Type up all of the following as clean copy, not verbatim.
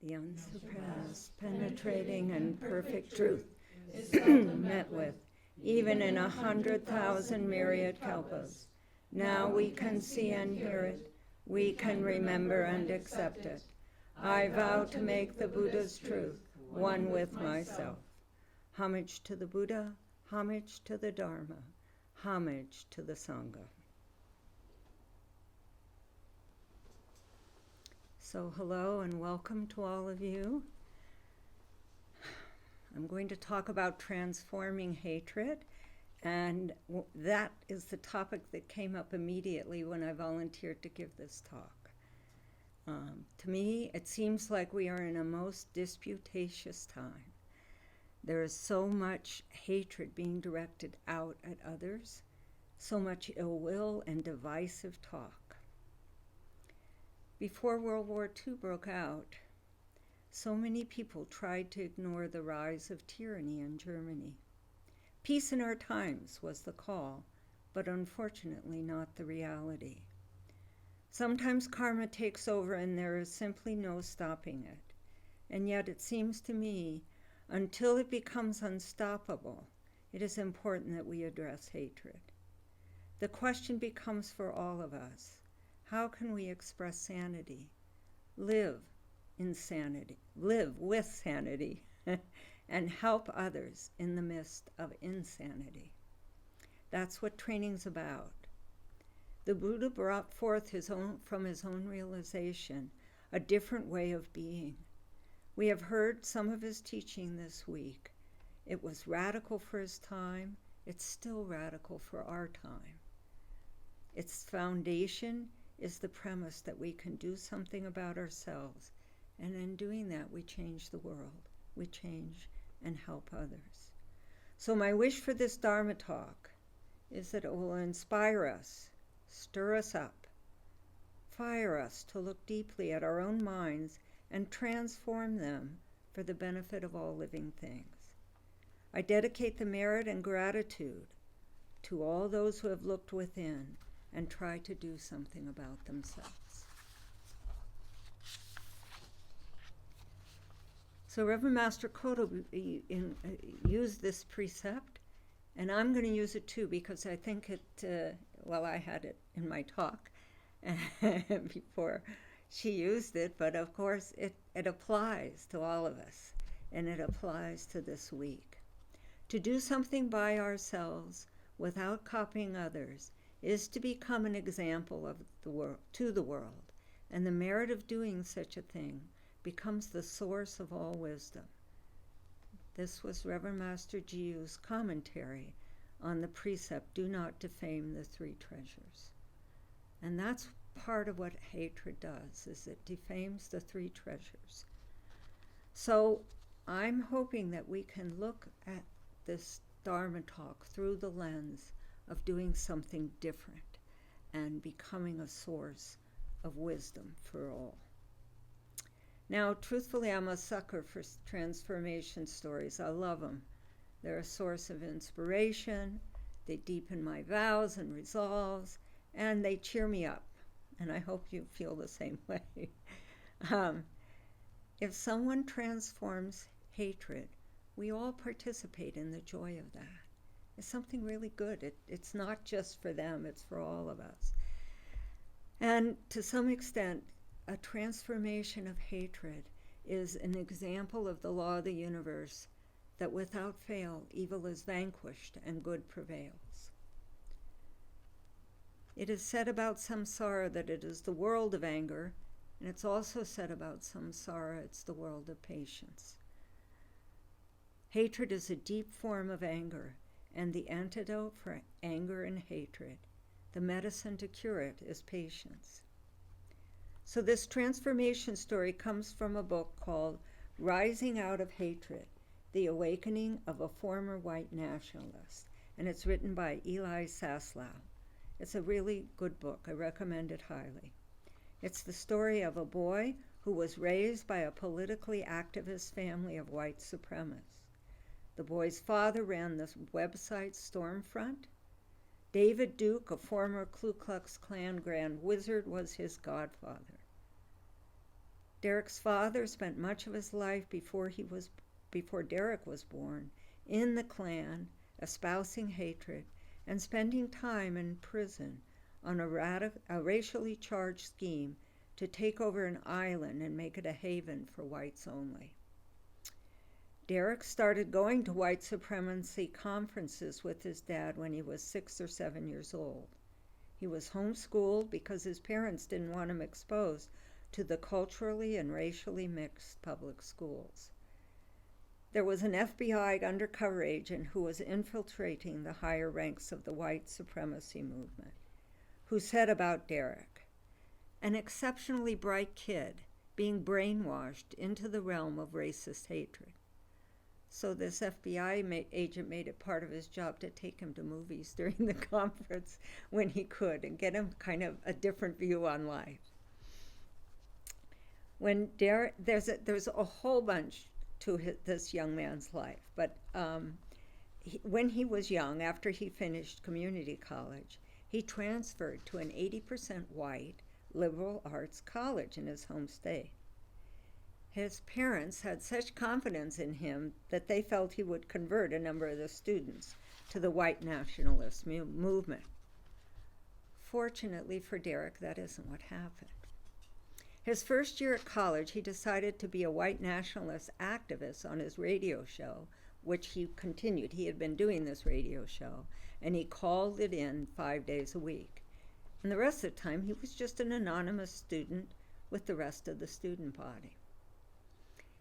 The unsurpassed, penetrating, and perfect truth is met with, even in 100,000 myriad kalpas. Now we can see and hear it. We can remember and accept it. I vow to make the Buddha's truth one with myself. Homage to the Buddha, homage to the Dharma, homage to the Sangha. So hello and welcome to all of you. I'm going to talk about transforming hatred, and that is the topic that came up immediately when I volunteered to give this talk. To me, it seems like we are in a most disputatious time. There is so much hatred being directed out at others, so much ill will and divisive talk. Before World War II broke out, so many people tried to ignore the rise of tyranny in Germany. Peace in our times was the call, but unfortunately not the reality. Sometimes karma takes over and there is simply no stopping it. And yet it seems to me, until it becomes unstoppable, it is important that we address hatred. The question becomes for all of us, how can we express sanity, live with sanity, and help others in the midst of insanity? That's what training's about. The Buddha brought forth from his own realization a different way of being. We have heard some of his teaching this week. It was radical for his time. It's still radical for our time. Its foundation is the premise that we can do something about ourselves, and in doing that, we change the world. We change and help others. So my wish for this Dharma talk is that it will inspire us, stir us up, fire us to look deeply at our own minds and transform them for the benefit of all living things. I dedicate the merit and gratitude to all those who have looked within and tried to do something about themselves. So Reverend Master Koto used this precept, and I'm going to use it too because I think I had it in my talk before she used it, but of course it applies to all of us, and it applies to this week. To do something by ourselves without copying others is to become an example of the world to the world, and the merit of doing such a thing becomes the source of all wisdom. This was Reverend Master Jiu's commentary on the precept, do not defame the three treasures. And that's part of what hatred does, is it defames the three treasures. So I'm hoping that we can look at this Dharma talk through the lens of doing something different and becoming a source of wisdom for all. Now, truthfully, I'm a sucker for transformation stories. I love them. They're a source of inspiration. They deepen my vows and resolves, and they cheer me up. And I hope you feel the same way. If someone transforms hatred, we all participate in the joy of that. It's something really good. It's not just for them, it's for all of us. And to some extent, a transformation of hatred is an example of the law of the universe, that without fail, evil is vanquished and good prevails. It is said about samsara that it is the world of anger, and it's also said about samsara it's the world of patience. Hatred is a deep form of anger, and the antidote for anger and hatred, the medicine to cure it, is patience. So this transformation story comes from a book called Rising Out of Hatred, The Awakening of a Former White Nationalist, and it's written by Eli Saslow. It's a really good book. I recommend it highly. It's the story of a boy who was raised by a politically activist family of white supremacists. The boy's father ran the website Stormfront. David Duke, a former Ku Klux Klan Grand Wizard, was his godfather. Derek's father spent much of his life before Derek was born in the Klan, espousing hatred and spending time in prison on a racially charged scheme to take over an island and make it a haven for whites only. Derek started going to white supremacy conferences with his dad when he was 6 or 7 years old. He was homeschooled because his parents didn't want him exposed to the culturally and racially mixed public schools. There was an FBI undercover agent who was infiltrating the higher ranks of the white supremacy movement, who said about Derek, an exceptionally bright kid being brainwashed into the realm of racist hatred. So this FBI agent made it part of his job to take him to movies during the conference when he could and get him kind of a different view on life. When Derek, there's a whole bunch to this young man's life, but when he was young, after he finished community college, he transferred to an 80% white liberal arts college in his home state. His parents had such confidence in him that they felt he would convert a number of the students to the white nationalist movement. Fortunately for Derek, that isn't what happened. His first year at college, he decided to be a white nationalist activist on his radio show, which he continued. He had been doing this radio show, and he called it in 5 days a week. And the rest of the time, he was just an anonymous student with the rest of the student body.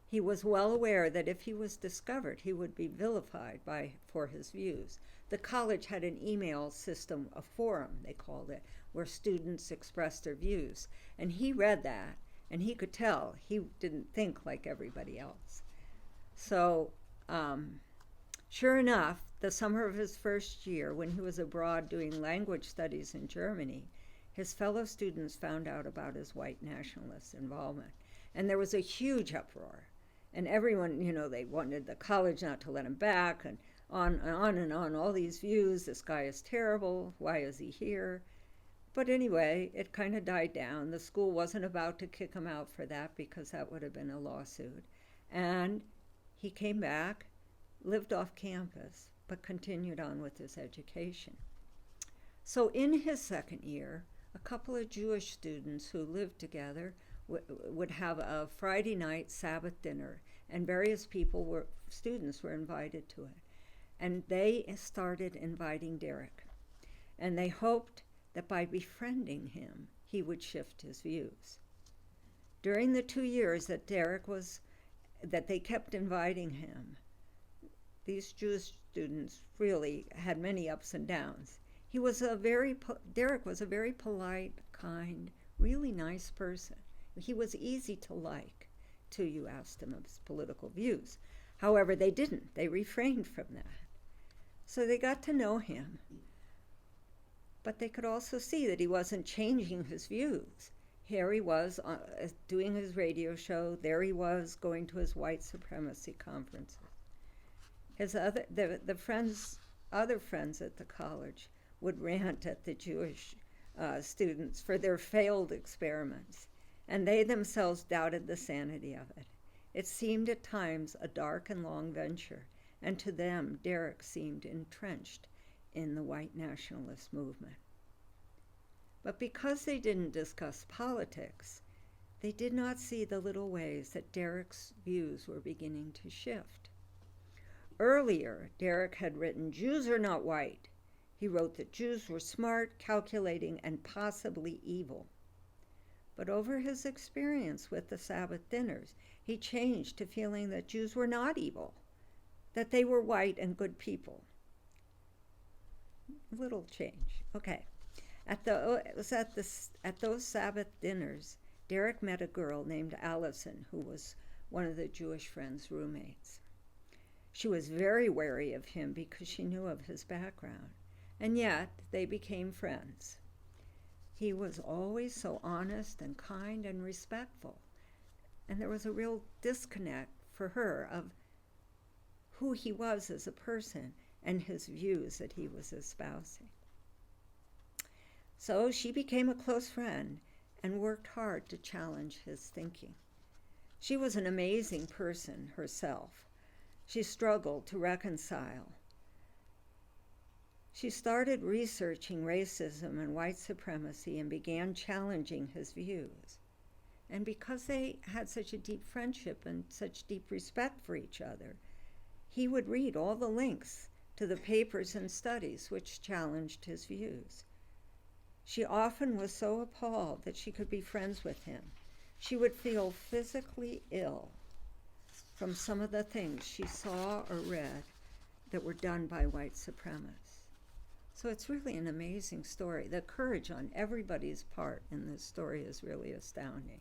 He was well aware that if he was discovered, he would be vilified for his views. The college had an email system, a forum, they called it, where students expressed their views. And he read that, and he could tell he didn't think like everybody else. So, sure enough, the summer of his first year, when he was abroad doing language studies in Germany, his fellow students found out about his white nationalist involvement. And there was a huge uproar. And everyone, they wanted the college not to let him back, and on, all these views, this guy is terrible, why is he here? But anyway, it kind of died down. The school wasn't about to kick him out for that because that would have been a lawsuit. And he came back, lived off campus, but continued on with his education. So in his second year, a couple of Jewish students who lived together would have a Friday night Sabbath dinner, and various students were invited to it. And they started inviting Derek. And they hoped that by befriending him, he would shift his views. During the 2 years that they kept inviting him, these Jewish students really had many ups and downs. Derek was a very polite, kind, really nice person. He was easy to like till you asked him of his political views. However, they didn't. They refrained from that. So they got to know him. But they could also see that he wasn't changing his views. Here he was doing his radio show. There he was going to his white supremacy conferences. His other friends at the college would rant at the Jewish students for their failed experiments, and they themselves doubted the sanity of it. It seemed at times a dark and long venture, and to them, Derek seemed entrenched in the white nationalist movement. But because they didn't discuss politics, they did not see the little ways that Derek's views were beginning to shift. Earlier, Derek had written, "Jews are not white." He wrote that Jews were smart, calculating, and possibly evil. But over his experience with the Sabbath dinners, he changed to feeling that Jews were not evil, that they were white and good people. Little change. Okay. At those Sabbath dinners, Derek met a girl named Allison, who was one of the Jewish friends' roommates. She was very wary of him because she knew of his background, and yet they became friends. He was always so honest and kind and respectful, and there was a real disconnect for her of who he was as a person and his views that he was espousing. So she became a close friend and worked hard to challenge his thinking. She was an amazing person herself. She struggled to reconcile. She started researching racism and white supremacy and began challenging his views. And because they had such a deep friendship and such deep respect for each other, he would read all the links to the papers and studies which challenged his views. She often was so appalled that she could be friends with him. She would feel physically ill from some of the things she saw or read that were done by white supremacists. So it's really an amazing story. The courage on everybody's part in this story is really astounding.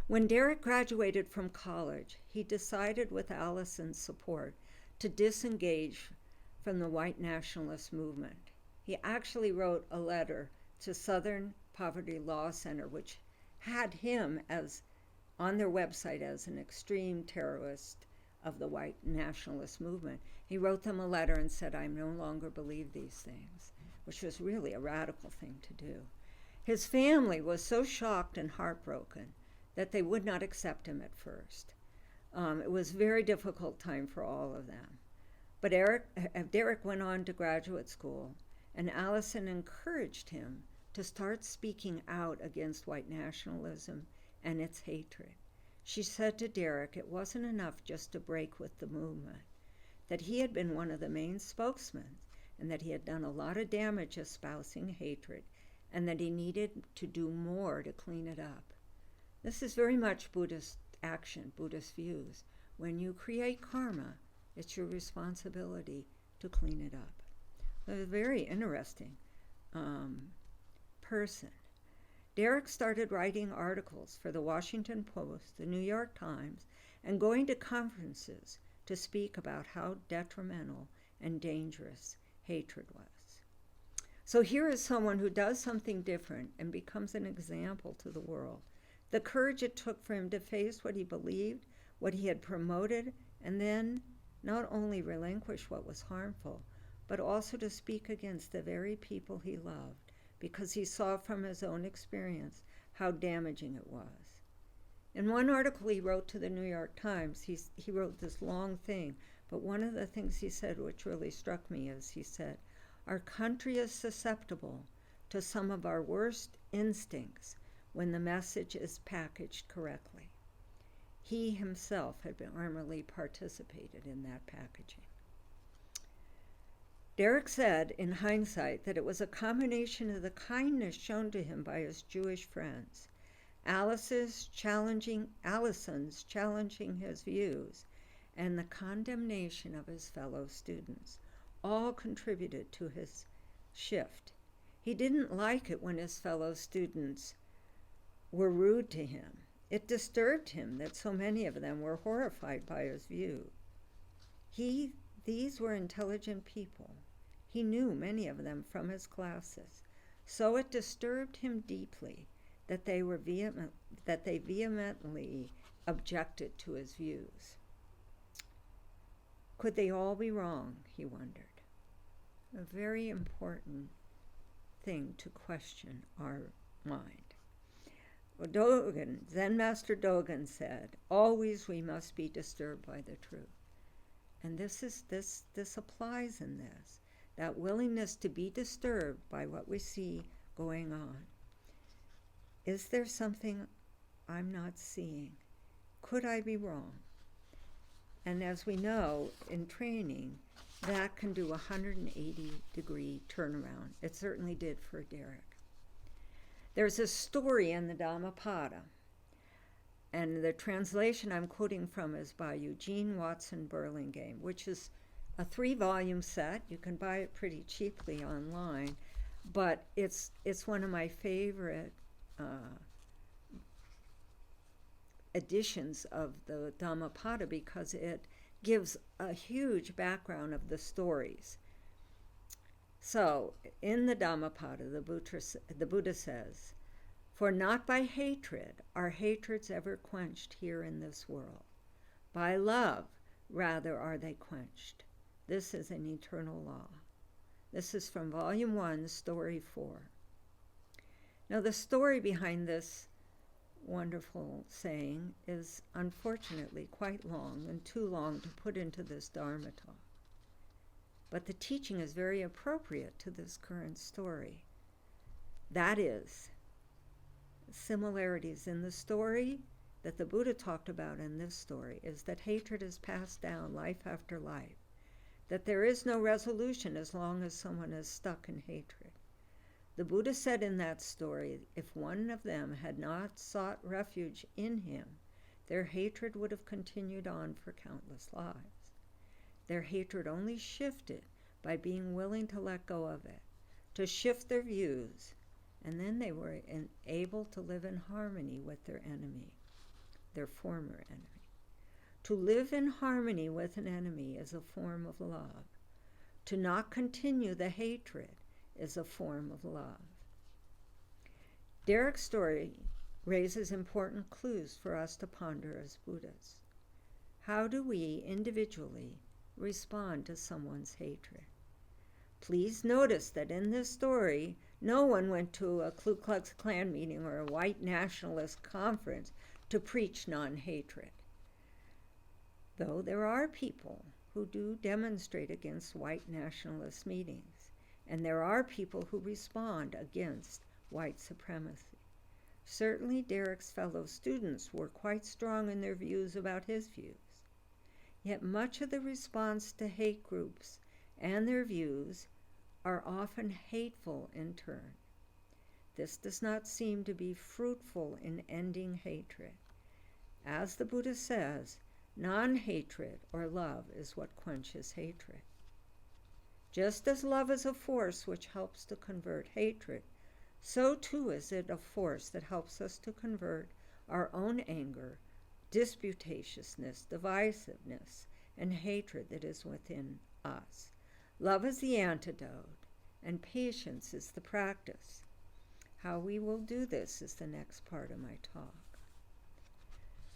When Derek graduated from college, he decided, with Allison's support, to disengage from the white nationalist movement. He actually wrote a letter to Southern Poverty Law Center, which had him as on their website as an extreme terrorist of the white nationalist movement. He wrote them a letter and said, "I no longer believe these things," which was really a radical thing to do. His family was so shocked and heartbroken that they would not accept him at first. It was a very difficult time for all of them. But Derek went on to graduate school, and Allison encouraged him to start speaking out against white nationalism and its hatred. She said to Derek it wasn't enough just to break with the movement, that he had been one of the main spokesmen, and that he had done a lot of damage espousing hatred, and that he needed to do more to clean it up. This is very much Buddhist action, Buddhist views. When you create karma, it's your responsibility to clean it up. A very interesting person. Derek started writing articles for the Washington Post, the New York Times, and going to conferences to speak about how detrimental and dangerous hatred was. So here is someone who does something different and becomes an example to the world. The courage it took for him to face what he believed, what he had promoted, and then not only relinquish what was harmful, but also to speak against the very people he loved, because he saw from his own experience how damaging it was. In one article he wrote to the New York Times, he wrote this long thing, but one of the things he said which really struck me is he said, "Our country is susceptible to some of our worst instincts when the message is packaged correctly." He himself had been armorly participated in that packaging. Derek said, in hindsight, that it was a combination of the kindness shown to him by his Jewish friends, Allison's challenging his views, and the condemnation of his fellow students, all contributed to his shift. He didn't like it when his fellow students were rude to him. It disturbed him that so many of them were horrified by his view. These were intelligent people. He knew many of them from his classes. So it disturbed him deeply that they vehemently objected to his views. Could they all be wrong, he wondered. A very important thing to question our mind. Zen Master Dogen said, "Always we must be disturbed by the truth." And this applies in this, that willingness to be disturbed by what we see going on. Is there something I'm not seeing? Could I be wrong? And as we know, in training, that can do a 180-degree turnaround. It certainly did for Derek. There's a story in the Dhammapada, and the translation I'm quoting from is by Eugene Watson Burlingame, which is a 3-volume set. You can buy it pretty cheaply online, but it's one of my favorite editions of the Dhammapada because it gives a huge background of the stories. So, in the Dhammapada, the Buddha says, "For not by hatred are hatreds ever quenched here in this world. By love, rather, are they quenched. This is an eternal law." This is from Volume 1, Story 4. Now, the story behind this wonderful saying is unfortunately quite long and too long to put into this Dharma talk. But the teaching is very appropriate to this current story. That is, similarities in the story that the Buddha talked about in this story is that hatred is passed down life after life, that there is no resolution as long as someone is stuck in hatred. The Buddha said in that story, if one of them had not sought refuge in him, their hatred would have continued on for countless lives. Their hatred only shifted by being willing to let go of it, to shift their views, and then they were able to live in harmony with their enemy, their former enemy. To live in harmony with an enemy is a form of love. To not continue the hatred is a form of love. Derek's story raises important clues for us to ponder as Buddhists. How do we individually respond to someone's hatred? Please notice that in this story, no one went to a Ku Klux Klan meeting or a white nationalist conference to preach non-hatred. Though there are people who do demonstrate against white nationalist meetings, and there are people who respond against white supremacy. Certainly Derek's fellow students were quite strong in their views about his views. Yet much of the response to hate groups and their views are often hateful in turn. This does not seem to be fruitful in ending hatred. As the Buddha says, non-hatred or love is what quenches hatred. Just as love is a force which helps to convert hatred, so too is it a force that helps us to convert our own anger, disputatiousness, divisiveness, and hatred that is within us. Love is the antidote, and patience is the practice. How we will do this is the next part of my talk.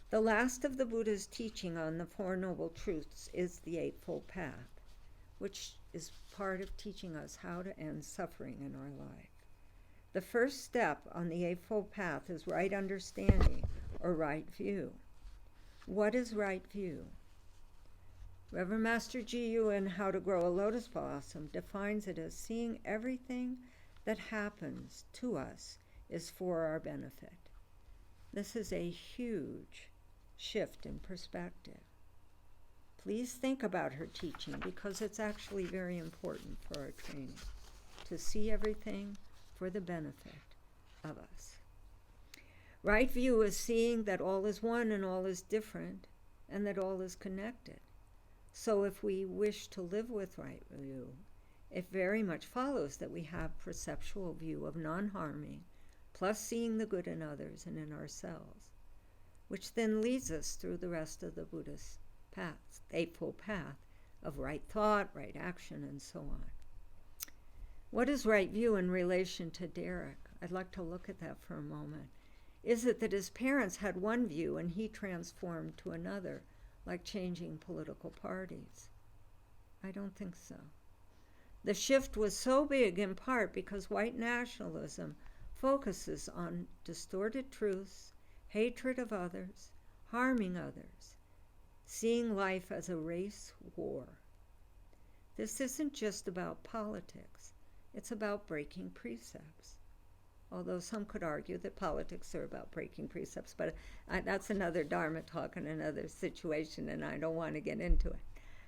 The last of the Buddha's teaching on the Four Noble Truths is the Eightfold Path, which is part of teaching us how to end suffering in our life. The first step on the Eightfold Path is right understanding or right view. What is right view? Reverend Master Ji-Yu in How to Grow a Lotus Blossom defines it as seeing everything that happens to us is for our benefit. This is a huge shift in perspective. Please think about her teaching because it's actually very important for our training to see everything for the benefit of us. Right view is seeing that all is one and all is different and that all is connected. So if we wish to live with right view, it very much follows that we have perceptual view of non-harming, plus seeing the good in others and in ourselves, which then leads us through the rest of the Buddhist path, the Eightfold Path of right thought, right action, and so on. What is right view in relation to Derek? I'd like to look at that for a moment. Is it that his parents had one view and he transformed to another, like changing political parties? I don't think so. The shift was so big in part because white nationalism focuses on distorted truths, hatred of others, harming others, seeing life as a race war. This isn't just about politics. It's about breaking precepts. Although some could argue that politics are about breaking precepts, but that's another Dharma talk and another situation, and I don't want to get into it.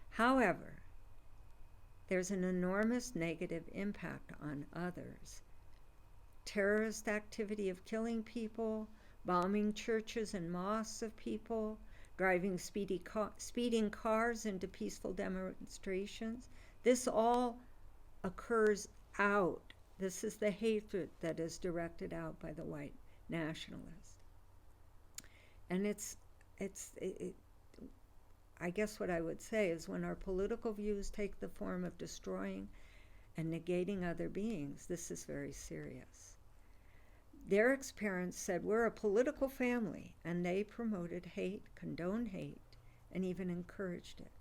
However, there's an enormous negative impact on others. Terrorist activity of killing people, bombing churches and mosques of people, driving speeding cars into peaceful demonstrations. This all occurs out. This is the hatred that is directed out by the white nationalists. And I guess what I would say is when our political views take the form of destroying and negating other beings, this is very serious. Derek's parents said, we're a political family, and they promoted hate, condoned hate, and even encouraged it.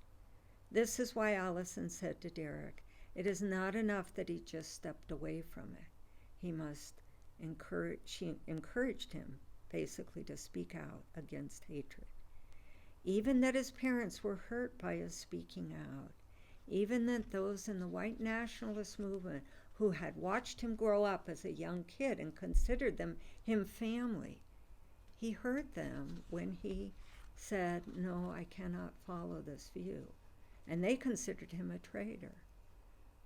This is why Allison said to Derek, it is not enough that he just stepped away from it. She encouraged him basically to speak out against hatred. Even that his parents were hurt by his speaking out. Even that those in the white nationalist movement who had watched him grow up as a young kid and considered him family, he heard them when he said, no, I cannot follow this view. And they considered him a traitor.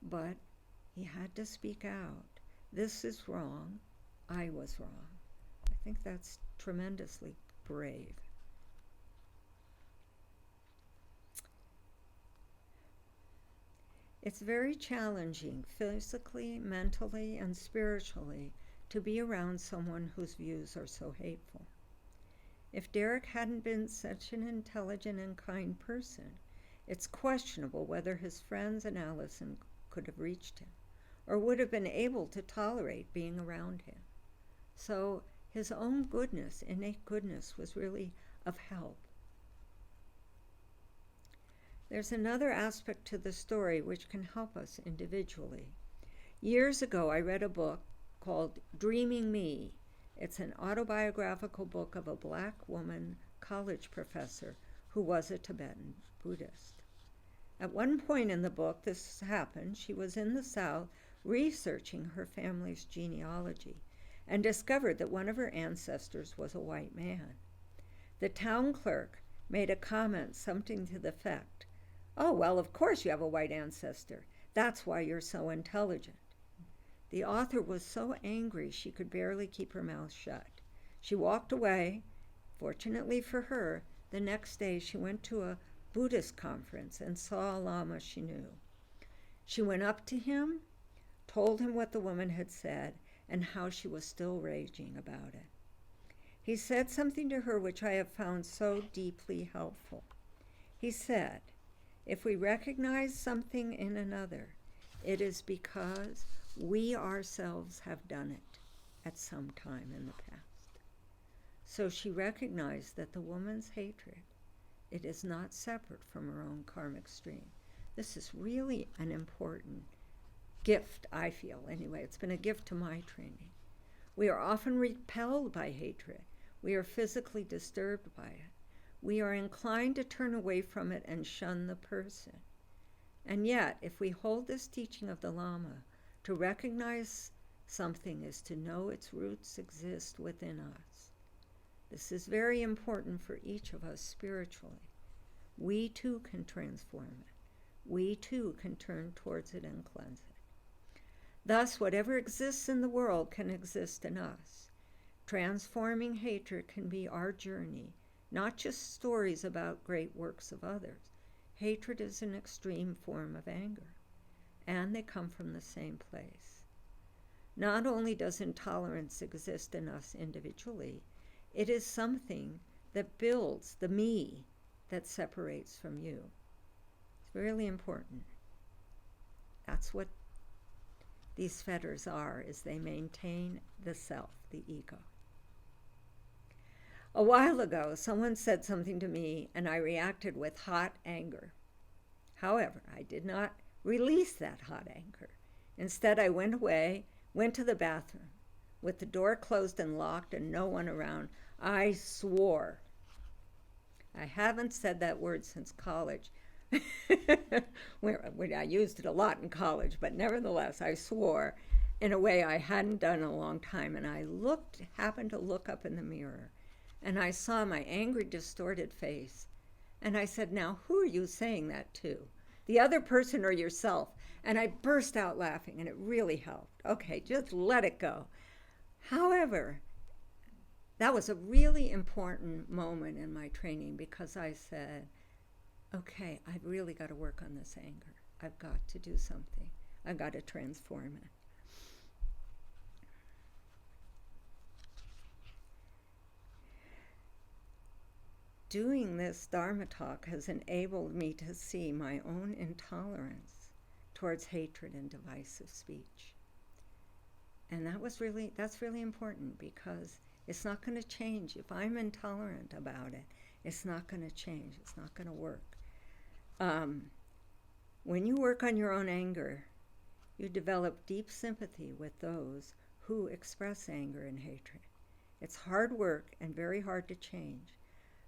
But he had to speak out. This is wrong. I was wrong. I think that's tremendously brave. It's very challenging physically, mentally, and spiritually to be around someone whose views are so hateful. If Derek hadn't been such an intelligent and kind person, it's questionable whether his friends and Allison could have reached him or would have been able to tolerate being around him. So his own goodness, innate goodness, was really of help. There's another aspect to the story which can help us individually. Years ago, I read a book called Dreaming Me. It's an autobiographical book of a black woman college professor who was a Tibetan Buddhist. At one point in the book, this happened. She was in the South researching her family's genealogy and discovered that one of her ancestors was a white man. The town clerk made a comment, something to the effect, "Oh, well, of course you have a white ancestor. That's why you're so intelligent." The author was so angry she could barely keep her mouth shut. She walked away. Fortunately for her, the next day she went to a Buddhist conference and saw a Lama she knew. She went up to him, told him what the woman had said, and how she was still raging about it. He said something to her which I have found so deeply helpful. He said, if we recognize something in another, it is because we ourselves have done it at some time in the past. So she recognized that the woman's hatred, it is not separate from her own karmic stream. This is really an important gift, I feel. Anyway, it's been a gift to my training. We are often repelled by hatred. We are physically disturbed by it. We are inclined to turn away from it and shun the person. And yet, if we hold this teaching of the Lama, to recognize something is to know its roots exist within us. This is very important for each of us spiritually. We too can transform it. We too can turn towards it and cleanse it. Thus, whatever exists in the world can exist in us. Transforming hatred can be our journey, not just stories about great works of others. Hatred is an extreme form of anger, and they come from the same place. Not only does intolerance exist in us individually, it is something that builds the me that separates from you. It's really important. That's what these fetters are, is they maintain the self, the ego. A while ago, someone said something to me, and I reacted with hot anger. However, I did not release that hot anger. Instead, I went away, went to the bathroom. With the door closed and locked and no one around, I swore. I haven't said that word since college. I used it a lot in college, but nevertheless, I swore in a way I hadn't done in a long time. And I happened to look up in the mirror, and I saw my angry, distorted face. And I said, now, who are you saying that to? The other person or yourself? And I burst out laughing, and it really helped. Okay, just let it go. However, that was a really important moment in my training, because I said, okay, I've really got to work on this anger. I've got to do something. I've got to transform it. Doing this Dharma talk has enabled me to see my own intolerance towards hatred and divisive speech. And that's really important, because it's not going to change. If I'm intolerant about it, it's not going to change. It's not going to work. When you work on your own anger, you develop deep sympathy with those who express anger and hatred. It's hard work and very hard to change,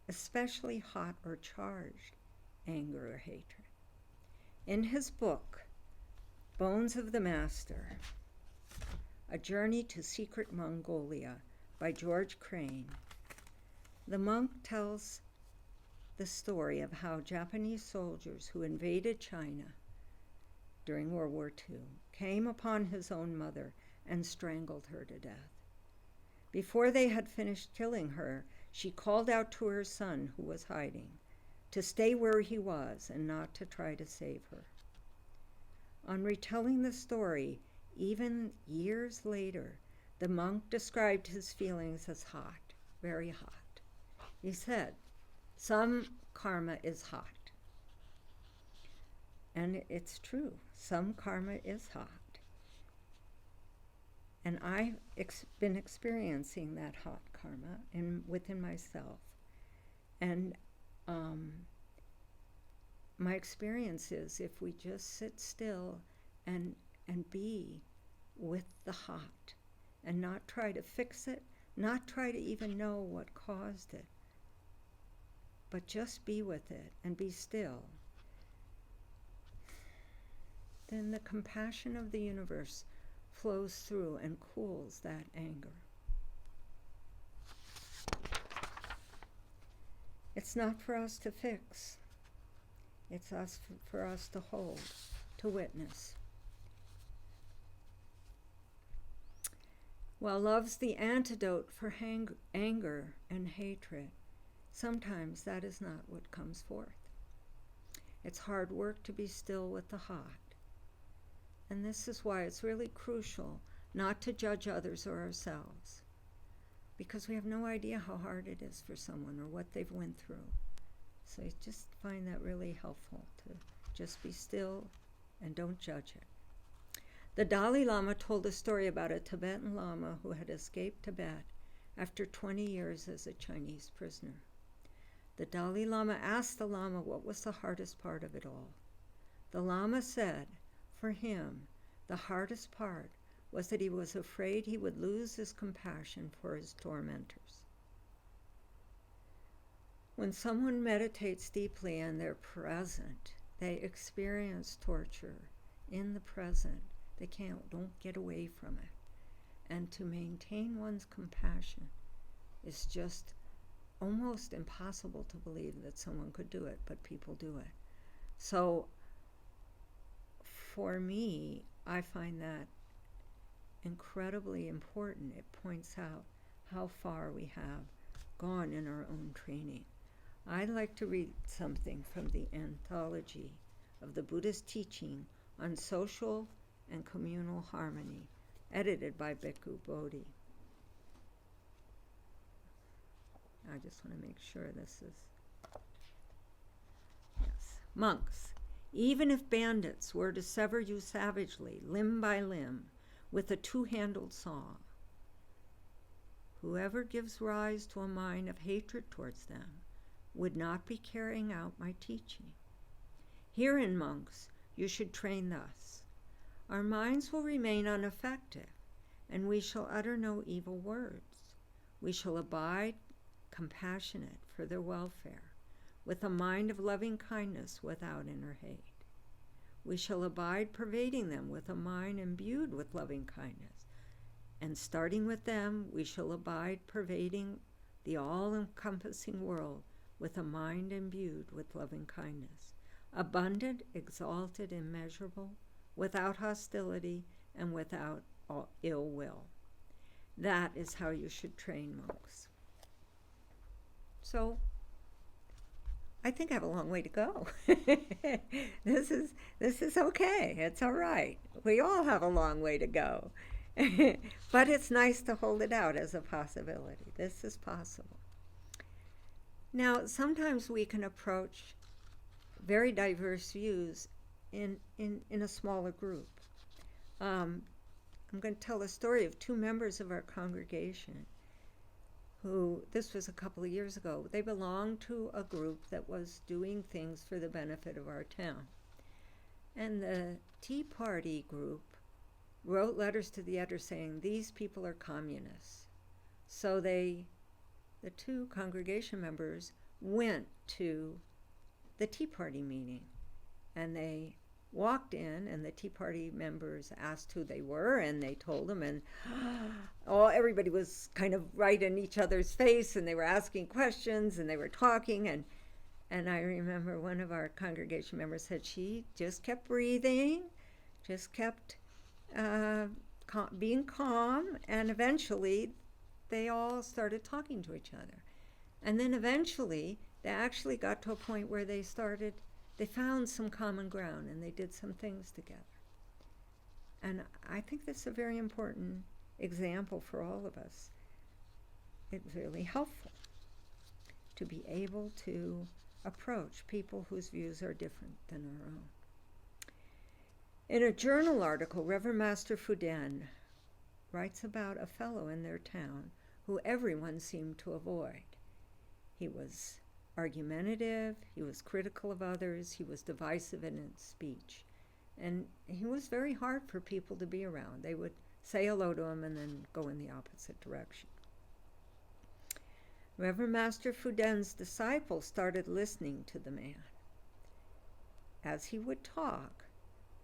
especially hot or charged anger or hatred. In his book, Bones of the Master, A Journey to Secret Mongolia by George Crane, the monk tells the story of how Japanese soldiers who invaded China during World War II came upon his own mother and strangled her to death. Before they had finished killing her, she called out to her son, who was hiding, to stay where he was and not to try to save her. On retelling the story, even years later, the monk described his feelings as hot, very hot. He said, "Some karma is hot." And it's true, some karma is hot. And I've been experiencing that hot karma within myself. And my experience is, if we just sit still and be with the hot and not try to fix it, not try to even know what caused it, but just be with it and be still, then the compassion of the universe flows through and cools that anger. It's not for us to fix. It's for us to hold, to witness. While love's the antidote for anger and hatred, sometimes that is not what comes forth. It's hard work to be still with the hot. And this is why it's really crucial not to judge others or ourselves, because we have no idea how hard it is for someone or what they've went through. So I just find that really helpful, to just be still and don't judge it. The Dalai Lama told a story about a Tibetan Lama who had escaped Tibet after 20 years as a Chinese prisoner. The Dalai Lama asked the Lama what was the hardest part of it all. The Lama said, for him, the hardest part was that he was afraid he would lose his compassion for his tormentors. When someone meditates deeply and they're present, they experience torture in the present. They don't get away from it. And to maintain one's compassion is just almost impossible to believe that someone could do it, but people do it. So for me, I find that incredibly important. It points out how far we have gone in our own training. I'd like to read something from the anthology of the Buddhist teaching on social and communal harmony, edited by Bhikkhu Bodhi. I just want to make sure this is... Yes. Monks, even if bandits were to sever you savagely, limb by limb, with a two-handled saw, whoever gives rise to a mind of hatred towards them would not be carrying out my teaching. Herein, monks, you should train thus. Our minds will remain unaffected, and we shall utter no evil words. We shall abide compassionate for their welfare, with a mind of loving kindness without inner hate. We shall abide pervading them with a mind imbued with loving kindness, and starting with them, we shall abide pervading the all-encompassing world with a mind imbued with loving kindness, abundant, exalted, immeasurable, without hostility and without ill will. That is how you should train monks. So, I think I have a long way to go. This is okay. It's all right. We all have a long way to go. But it's nice to hold it out as a possibility. This is possible. Now, sometimes we can approach very diverse views in a smaller group. I'm going to tell a story of two members of our congregation who, this was a couple of years ago, they belonged to a group that was doing things for the benefit of our town. And the Tea Party group wrote letters to the editor saying, these people are communists. So the two congregation members went to the Tea Party meeting, and they walked in, and the Tea Party members asked who they were, and they told them, and everybody was kind of right in each other's face, and they were asking questions, and they were talking, and I remember one of our congregation members said she just kept breathing, just kept being calm, and eventually they all started talking to each other. And then eventually they actually got to a point where they found some common ground, and they did some things together. And I think this is a very important example for all of us. It's really helpful to be able to approach people whose views are different than our own. In a journal article, Reverend Master Fuden writes about a fellow in their town who everyone seemed to avoid. He was argumentative, he was critical of others, he was divisive in his speech, and he was very hard for people to be around. They would say hello to him and then go in the opposite direction. Reverend Master Fuden's disciples started listening to the man. As he would talk,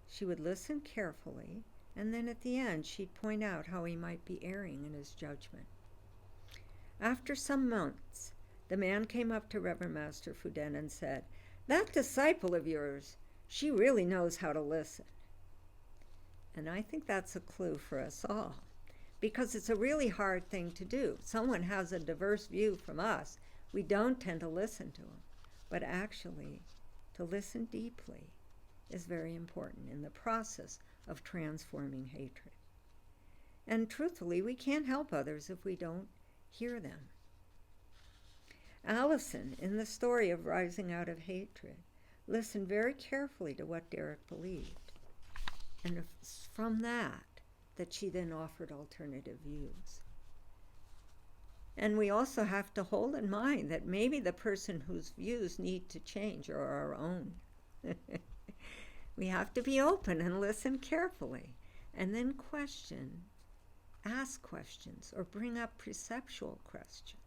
she would listen carefully, and then at the end she'd point out how he might be erring in his judgment. After some months, the man came up to Reverend Master Fuden and said, "That disciple of yours, she really knows how to listen." And I think that's a clue for us all, because it's a really hard thing to do. Someone has a diverse view from us. We don't tend to listen to them. But actually, to listen deeply is very important in the process of transforming hatred. And truthfully, we can't help others if we don't hear them. Allison, in the story of Rising Out of Hatred, listened very carefully to what Derek believed. And it's from that she then offered alternative views. And we also have to hold in mind that maybe the person whose views need to change are our own. We have to be open and listen carefully, and then ask questions, or bring up perceptual questions.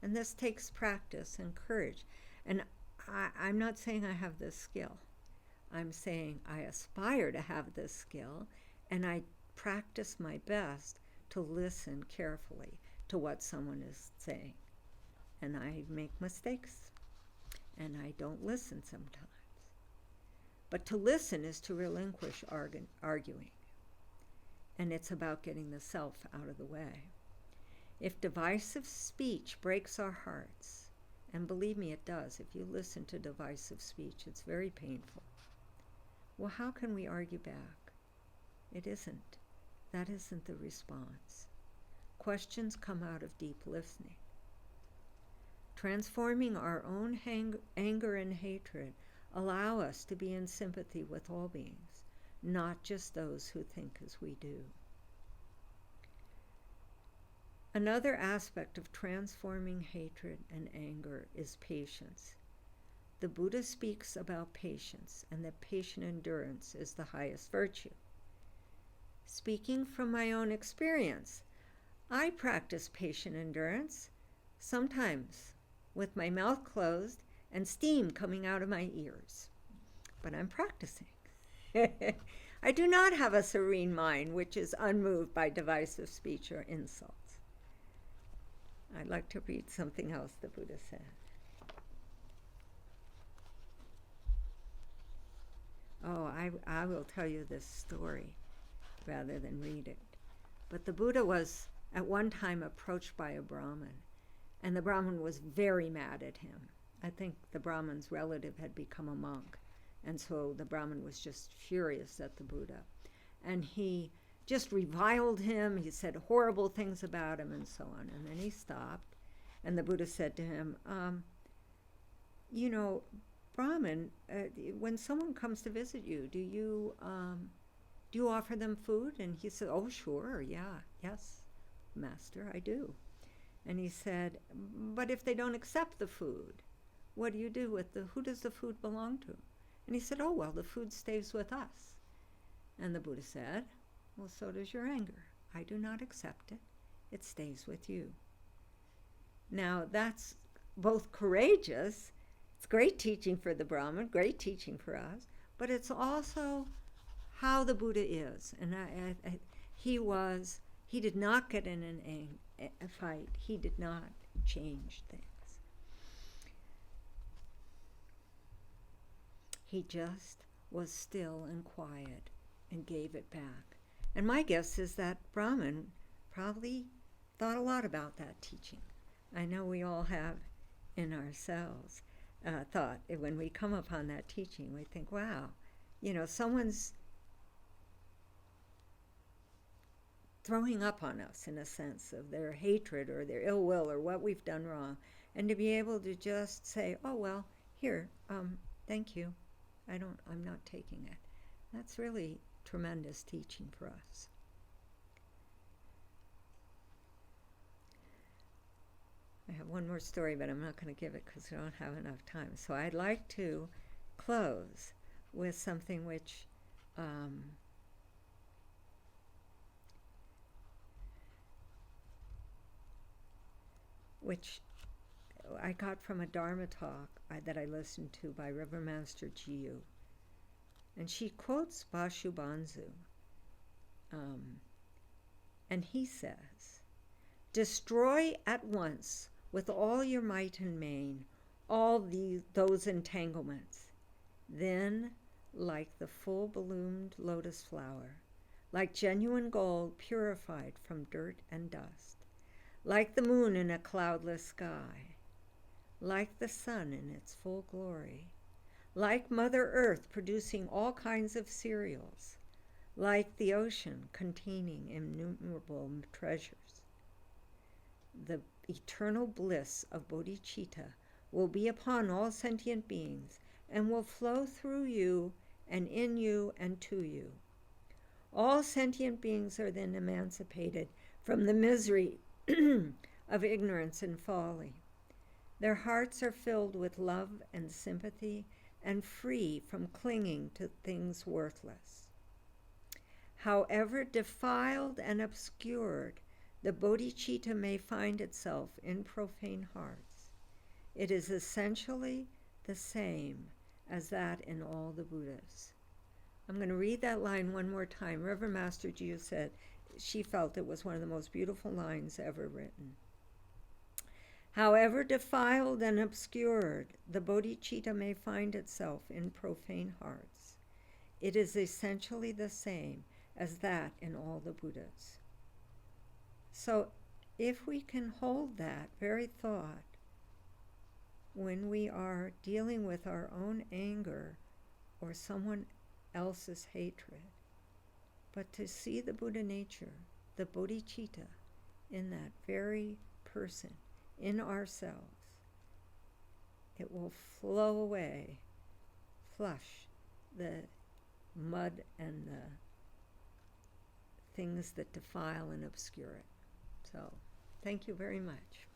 And this takes practice and courage. And I'm not saying I have this skill. I'm saying I aspire to have this skill, and I practice my best to listen carefully to what someone is saying. And I make mistakes, and I don't listen sometimes. But to listen is to relinquish arguing. And it's about getting the self out of the way. If divisive speech breaks our hearts, and believe me, it does. If you listen to divisive speech, it's very painful. Well, how can we argue back? It isn't. That isn't the response. Questions come out of deep listening. Transforming our own anger and hatred allow us to be in sympathy with all beings, not just those who think as we do. Another aspect of transforming hatred and anger is patience. The Buddha speaks about patience, and that patient endurance is the highest virtue. Speaking from my own experience, I practice patient endurance, sometimes with my mouth closed and steam coming out of my ears. But I'm practicing. I do not have a serene mind which is unmoved by divisive speech or insults. I'd like to read something else the Buddha said. I will tell you this story rather than read it. But the Buddha was at one time approached by a Brahmin, and the Brahmin was very mad at him. I think the Brahmin's relative had become a monk, and so the Brahmin was just furious at the Buddha. And he just reviled him, he said horrible things about him, and so on. And then he stopped, and the Buddha said to him, Brahmin, when someone comes to visit you, do you offer them food? And he said, "Oh, sure, yes, Master, I do." And he said, "But if they don't accept the food, what do you do with who does the food belong to?" And he said, "Oh, well, the food stays with us." And the Buddha said, "Well, so does your anger. I do not accept it, it stays with you. Now, that's both courageous. It's great teaching for the Brahman, great teaching for us, but it's also how the Buddha is. And he did not get in a fight. He did not change things. He just was still and quiet and gave it back. And my guess is that Brahman probably thought a lot about that teaching. I know we all have in ourselves thought, when we come upon that teaching, we think, wow, someone's throwing up on us in a sense of their hatred or their ill will or what we've done wrong. And to be able to just say, oh, well, here, thank you. I'm not taking it. That's really tremendous teaching for us. I have one more story, but I'm not going to give it because we don't have enough time. So I'd like to close with something which I got from a Dharma talk that I listened to by River Master Jiyu. And she quotes Vasubandhu. And he says, "Destroy at once with all your might and main all those entanglements. Then, like the full-bloomed lotus flower, like genuine gold purified from dirt and dust, like the moon in a cloudless sky, like the sun in its full glory, like Mother Earth producing all kinds of cereals, like the ocean containing innumerable treasures. The eternal bliss of bodhicitta will be upon all sentient beings and will flow through you and in you and to you. All sentient beings are then emancipated from the misery of ignorance and folly. Their hearts are filled with love and sympathy and free from clinging to things worthless. However defiled and obscured the bodhicitta may find itself in profane hearts, it is essentially the same as that in all the Buddhas." I'm going to read that line one more time. Reverend Master Jiyu said she felt it was one of the most beautiful lines ever written. "However defiled and obscured the bodhicitta may find itself in profane hearts, it is essentially the same as that in all the Buddhas." So if we can hold that very thought when we are dealing with our own anger or someone else's hatred, but to see the Buddha nature, the bodhicitta, in that very person, in ourselves, it will flow away, flush the mud and the things that defile and obscure it. So, thank you very much.